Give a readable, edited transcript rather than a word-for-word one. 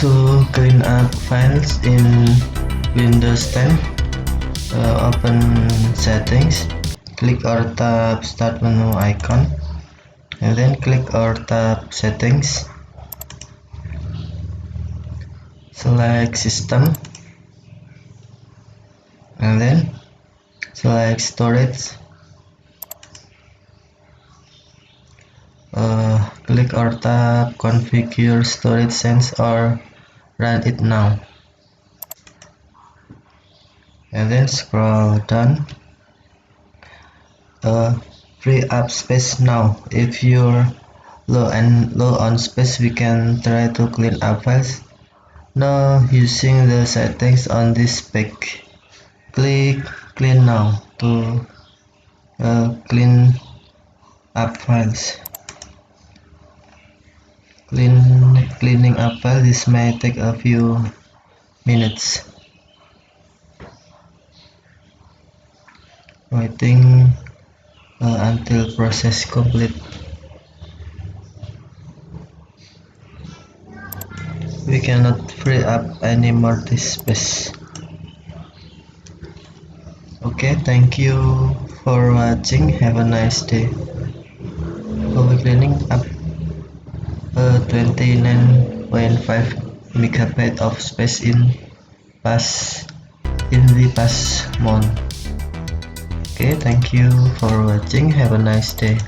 To clean up files in Windows 10, open Settings, click or tap Start menu icon, and then click or tap Settings. Select System, and then select Storage. Click or tap Configure Storage Sense or Run it now, and then scroll down. Free up space now. If you're low on space, we can try to clean up files now using the settings on this page. Click Clean Now to clean up files. Cleaning up files, this may take a few minutes. Waiting until process complete. We cannot free up any more disk space. Okay, thank you for watching. Have a nice day. We'll be cleaning up 29.5 megabyte of space in the past month. Okay, thank you for watching. Have a nice day.